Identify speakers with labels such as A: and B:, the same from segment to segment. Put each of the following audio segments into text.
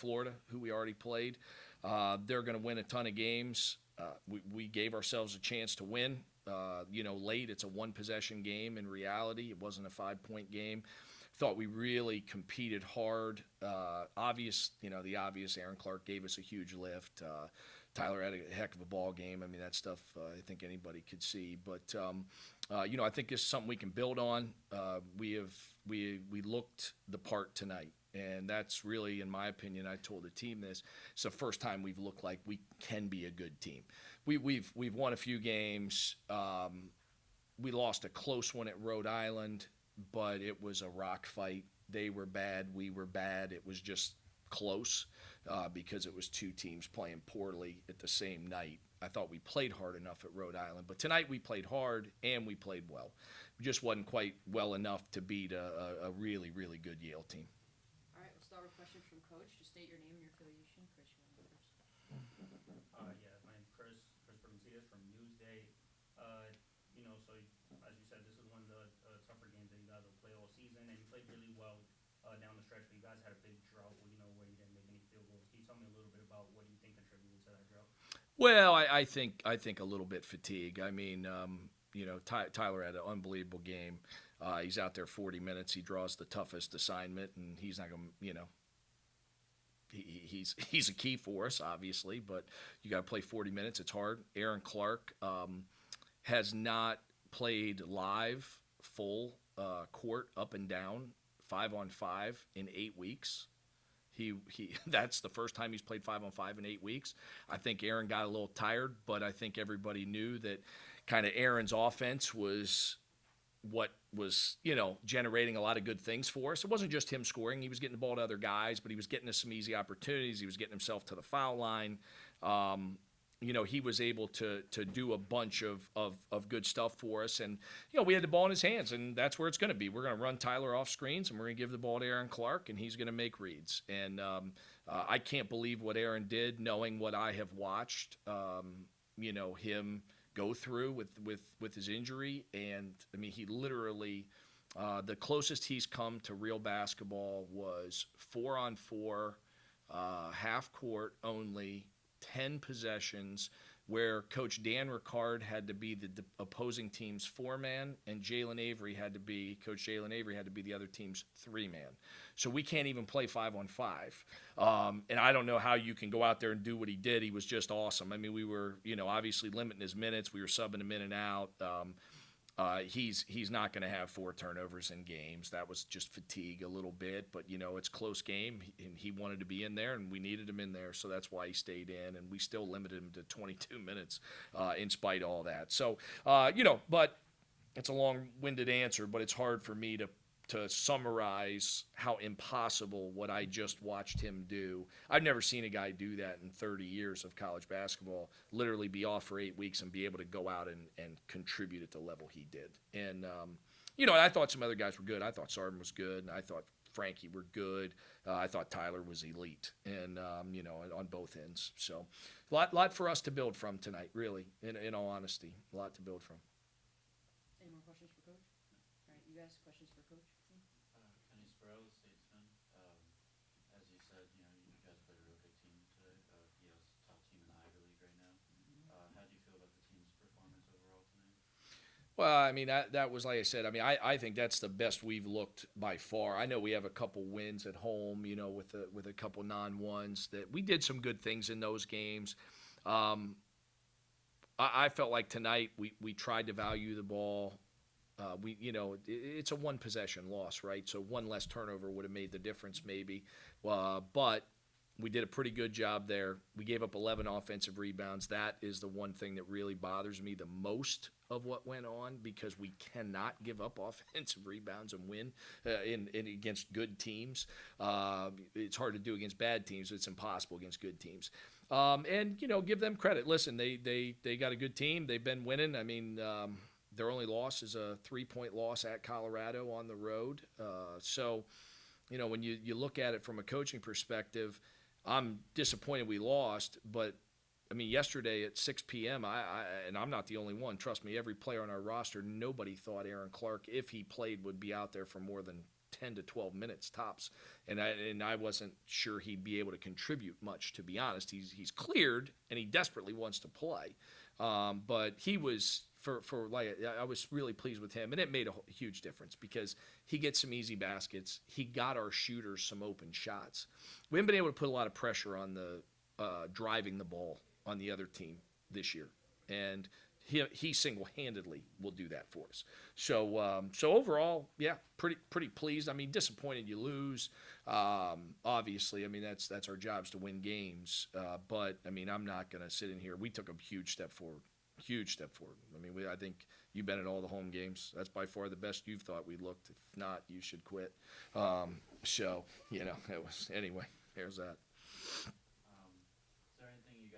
A: Florida, who we already played. They're going to win a ton of games. We gave ourselves a chance to win. Late, it's a one-possession game. In reality, it wasn't a 5-point game. Thought we really competed hard. The obvious, Aaron Clark gave us a huge lift. Tyler had a heck of a ball game. I mean, that stuff I think anybody could see. But, I think it's something we can build on. We looked the part tonight. And that's really, in my opinion, I told the team this, it's the first time we've looked like we can be a good team. We've won a few games. We lost a close one at Rhode Island, but it was a rock fight. They were bad. We were bad. It was just close because it was two teams playing poorly at the same night. I thought we played hard enough at Rhode Island. But tonight we played hard and we played well. We just wasn't quite well enough to beat a really, really good Yale team.
B: All right, we'll start with questions from Coach. Just state your name and your affiliation. Chris, you want to go first?
C: My name's Chris Bermucias from Newsday. So as you said, this is one of the tougher games that you guys will play all season, and you played really well down the stretch, but you guys had a big drought where you didn't make any field goals. Can you tell me a little bit about what you think contributed to that drought?
A: Well, I think a little bit fatigue. I mean, Tyler had an unbelievable game. He's out there 40 minutes. He draws the toughest assignment, and he's not going to, he's a key for us, obviously, but you got to play 40 minutes. It's hard. Aaron Clark has not played live, full court, up and down, 5-on-5 in 8 weeks. He that's the first time he's played 5-on-5 in 8 weeks. I think Aaron got a little tired, but I think everybody knew that kind of Aaron's offense was what was, generating a lot of good things for us. It wasn't just him scoring. He was getting the ball to other guys, but he was getting us some easy opportunities. He was getting himself to the foul line. He was able to do a bunch of good stuff for us. And, we had the ball in his hands, and that's where it's going to be. We're going to run Tyler off screens, and we're going to give the ball to Aaron Clark, and he's going to make reads. And I can't believe what Aaron did, knowing what I have watched, him go through with his injury. And, I mean, he literally the closest he's come to real basketball was 4-on-4, half court only, 10 possessions, where Coach Dan Ricard had to be the opposing team's 4-man, and Coach Jalen Avery had to be the other team's 3-man. So we can't even play 5-on-5. And I don't know how you can go out there and do what he did. He was just awesome. I mean, we were, obviously limiting his minutes. We were subbing him in and out. He's not going to have 4 turnovers in games. That was just fatigue a little bit, but it's a close game, and he wanted to be in there, and we needed him in there, so that's why he stayed in, and we still limited him to 22 minutes in spite of all that. So, but it's a long-winded answer, but it's hard for me to summarize how impossible what I just watched him do. I've never seen a guy do that in 30 years of college basketball, literally be off for 8 weeks and be able to go out and contribute at the level he did. And, I thought some other guys were good. I thought Sarden was good, and I thought Frankie were good. I thought Tyler was elite, and, on both ends. So a lot for us to build from tonight, really, in all honesty, a lot to build from.
B: Any more questions for Coach? All right, you guys, questions for Coach?
D: Kenny Sparrow, the Statesman. As you said, you guys played a real good team today. Yale's top team in the Ivy League right now. How do you feel about the team's performance overall tonight?
A: Well, I mean, that was, like I said, I mean, I think that's the best we've looked by far. I know we have a couple wins at home, with a couple non-ones that we did some good things in those games. I felt like tonight we tried to value the ball. It's a one-possession loss, right? So one less turnover would have made the difference maybe. But we did a pretty good job there. We gave up 11 offensive rebounds. That is the one thing that really bothers me the most of what went on, because we cannot give up offensive rebounds and win in against good teams. It's hard to do against bad teams. It's impossible against good teams. And give them credit. Listen, they got a good team. They've been winning. I mean, their only loss is a 3-point loss at Colorado on the road. So, when you look at it from a coaching perspective, I'm disappointed we lost, but I mean, yesterday at 6 p.m., and I'm not the only one. Trust me, every player on our roster, nobody thought Aaron Clark, if he played, would be out there for more than 10 to 12 minutes tops, and I wasn't sure he'd be able to contribute much, to be honest. He's cleared and he desperately wants to play, but he was for like I was really pleased with him, and it made a huge difference because he gets some easy baskets. He got our shooters some open shots. We haven't been able to put a lot of pressure on the driving the ball on the other team this year, and he single-handedly will do that for us. So overall, yeah, pretty pleased. I mean, disappointed you lose. Obviously, I mean that's our jobs to win games. But I mean, I'm not going to sit in here. We took a huge step forward. Huge step forward. I mean, I think you've been at all the home games. That's by far the best you've thought we looked. If not, you should quit. So it was anyway. There's that.
D: Is there anything you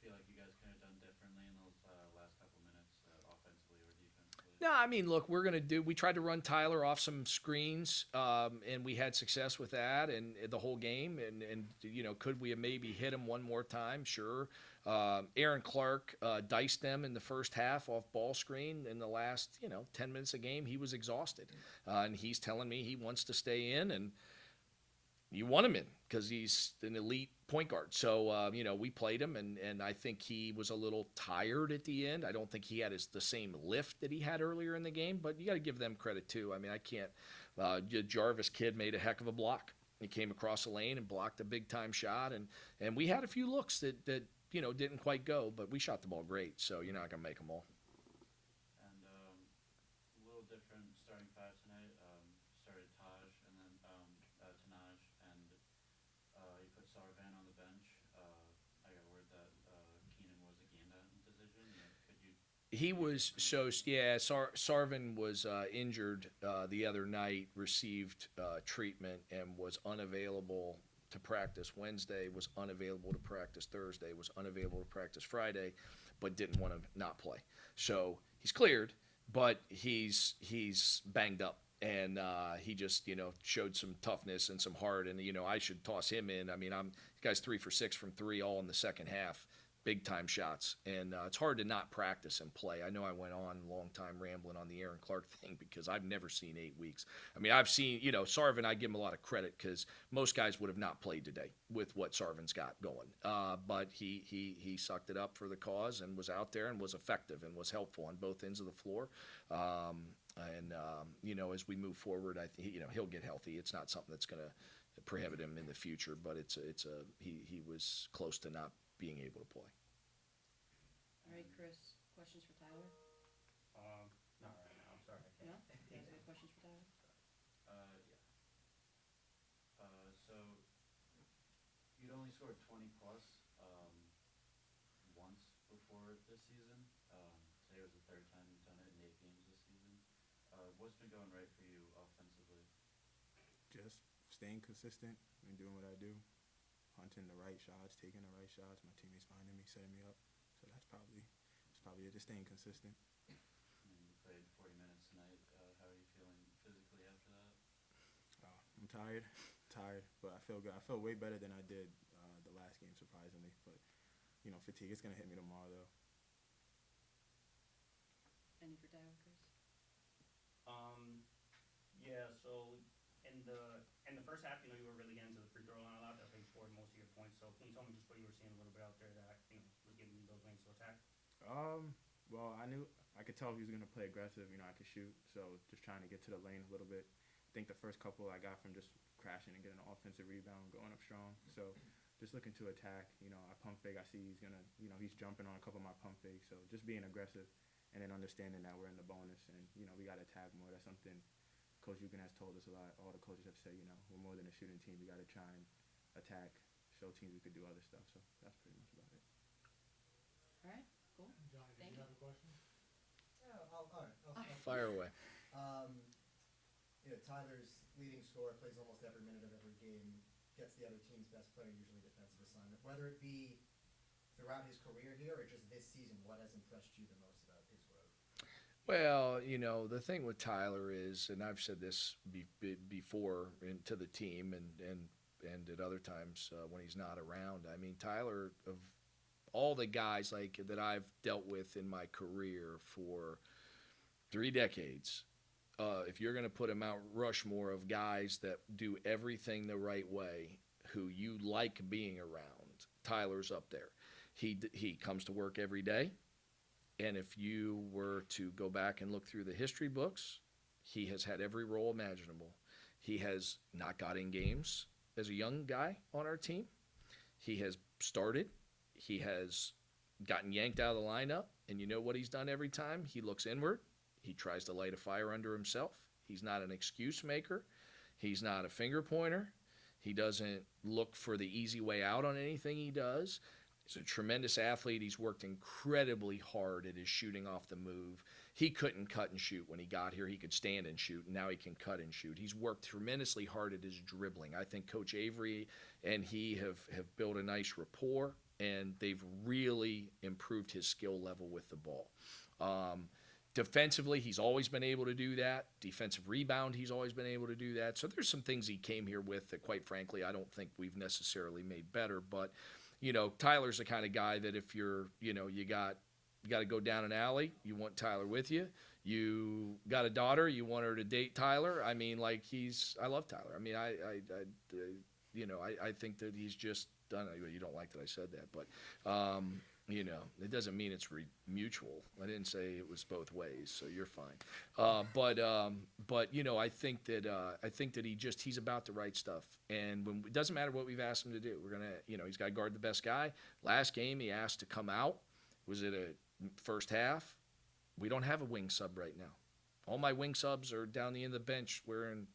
D: feel like you guys could have done differently in those last couple minutes, offensively or defensively?
A: No, I mean, look, we tried to run Tyler off some screens, and we had success with that and the whole game. And could we have maybe hit him one more time? Sure. Aaron Clark diced them in the first half off ball screen. In the last, 10 minutes of game, he was exhausted. And he's telling me he wants to stay in, and you want him in because he's an elite point guard. So, we played him, and I think he was a little tired at the end. I don't think he had the same lift that he had earlier in the game, but you got to give them credit, too. I mean, I can't Jarvis kid made a heck of a block. He came across the lane and blocked a big-time shot, and we had a few looks that didn't quite go, but we shot the ball great, so you're not going to make them all.
D: And a little different starting five tonight. Started Taj and then Tanaj, and you put Sarvan on the bench. I got word that Keenan was again that decision. Could you?
A: He was Sarvan was injured the other night, received treatment, and was unavailable to practice Wednesday, was unavailable to practice Thursday, was unavailable to practice Friday, but didn't want to not play. So he's cleared, but he's banged up, and he just showed some toughness and some heart, and I should toss him in. I mean, the guy's 3 for 6 from three, all in the second half. Big time shots, and it's hard to not practice and play. I know I went on a long time rambling on the Aaron Clark thing because I've never seen 8 weeks. I mean, I've seen, Sarvan, I give him a lot of credit because most guys would have not played today with what Sarvan's got going. But he sucked it up for the cause and was out there and was effective and was helpful on both ends of the floor. As we move forward, I think he'll get healthy. It's not something that's going to prohibit him in the future, but he was close to not being able to play.
B: All right, Chris, questions for Tyler?
C: Not right now. I'm sorry, I can't.
B: No? You guys have questions for Tyler?
D: Yeah. So you'd only scored 20 plus once before this season. Today was the third time you've done it in 8 games this season. What's been going right for you offensively?
E: Just staying consistent and doing what I do. Hunting the right shots, taking the right shots. My teammates finding me, setting me up. So that's probably it. Just staying consistent.
D: You played 40 minutes tonight. How are you feeling physically after that?
E: I'm tired, but I feel good. I feel way better than I did the last game, surprisingly. But fatigue is gonna hit me tomorrow, though.
B: Any for Tyler, Chris?
C: Yeah. So in the first half, you were really getting to the free throw line a lot. I think scored most of your points. So can you tell me just what you were seeing a little bit out there that was giving you those lanes to attack?
E: Well, I could tell he was gonna play aggressive. I could shoot, so just trying to get to the lane a little bit. I think the first couple I got from just crashing and getting an offensive rebound, going up strong. So just looking to attack. I pump fake. I see he's gonna, he's jumping on a couple of my pump fakes. So just being aggressive, and then understanding that we're in the bonus, and we got to attack more. That's something Coach Eugen has told us a lot. All the coaches have said, we're more than a shooting team. We got to try and attack, show teams we could do other stuff. So that's pretty much about it.
B: All right, cool.
F: Johnny,
B: Thank
F: do you
B: you.
F: have a question?
G: Yeah, all right.
A: Fire away.
G: Tyler's leading scorer, plays almost every minute of every game, gets the other team's best player, usually defensive assignment. Whether it be throughout his career here or just this season, what has impressed you the most about his growth?
A: Well, the thing with Tyler is, and I've said this before to the team and at other times when he's not around. I mean, Tyler, of all the guys that I've dealt with in my career for 3 decades, if you're going to put a Mount Rushmore of guys that do everything the right way, who you like being around, Tyler's up there. He comes to work every day, and if you were to go back and look through the history books, he has had every role imaginable. He has not got in games as a young guy on our team. He has started. He has gotten yanked out of the lineup, and you know what he's done every time? He looks inward. He tries to light a fire under himself. He's not an excuse maker. He's not a finger pointer. He doesn't look for the easy way out on anything he does. He's a tremendous athlete. He's worked incredibly hard at his shooting off the move. He couldn't cut and shoot when he got here. He could stand and shoot, and now he can cut and shoot. He's worked tremendously hard at his dribbling. I think Coach Avery and he have built a nice rapport, and they've really improved his skill level with the ball. Defensively, he's always been able to do that. Defensive rebound, he's always been able to do that. So there's some things he came here with that, quite frankly, I don't think we've necessarily made better. But, Tyler's the kind of guy that if you're, you got to go down an alley, you want Tyler with you. You got a daughter, you want her to date Tyler. I mean, I love Tyler. I mean, I think that he's just done. You don't like that I said that, but it doesn't mean it's mutual. I didn't say it was both ways, so you're fine. But I think that he's about the right stuff, and it doesn't matter what we've asked him to do. We're gonna, he's got to guard the best guy. Last game, he asked to come out. Was it a first half? We don't have a wing sub right now. All my wing subs are down the end of the bench wearing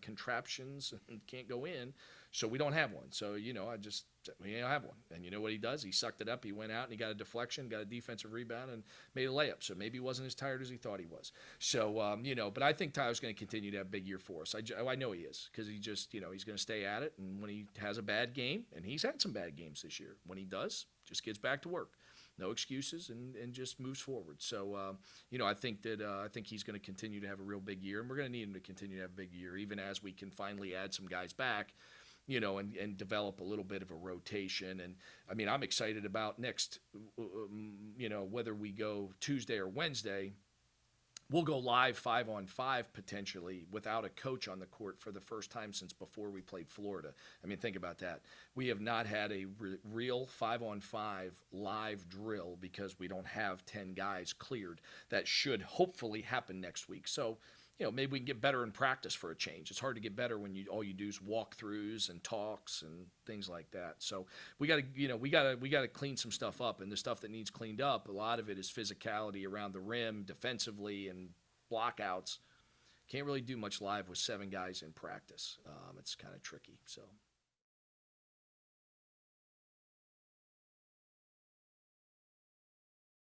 A: contraptions and can't go in, so we don't have one. So we don't have one. And you know what he does? He sucked it up. He went out and he got a deflection, got a defensive rebound, and made a layup. So maybe he wasn't as tired as he thought he was. So but I think Tyler's going to continue to have a big year for us. I know he is, because he just he's going to stay at it. And when he has a bad game, and he's had some bad games this year, when he does, just gets back to work. No excuses, and just moves forward. So, I think he's going to continue to have a real big year, and we're going to need him to continue to have a big year, even as we can finally add some guys back, and develop a little bit of a rotation. And I mean, I'm excited about next, whether we go Tuesday or Wednesday. We'll go live 5-on-5 potentially without a coach on the court for the first time since before we played Florida. I mean, think about that. We have not had a real 5-on-5 live drill because we don't have 10 guys cleared. That should hopefully happen next week. So, maybe we can get better in practice for a change. It's hard to get better when all you do is walkthroughs and talks and things like that. So we got to clean some stuff up, and the stuff that needs cleaned up, a lot of it is physicality around the rim, defensively, and blockouts. Can't really do much live with 7 guys in practice. It's kind of tricky. So.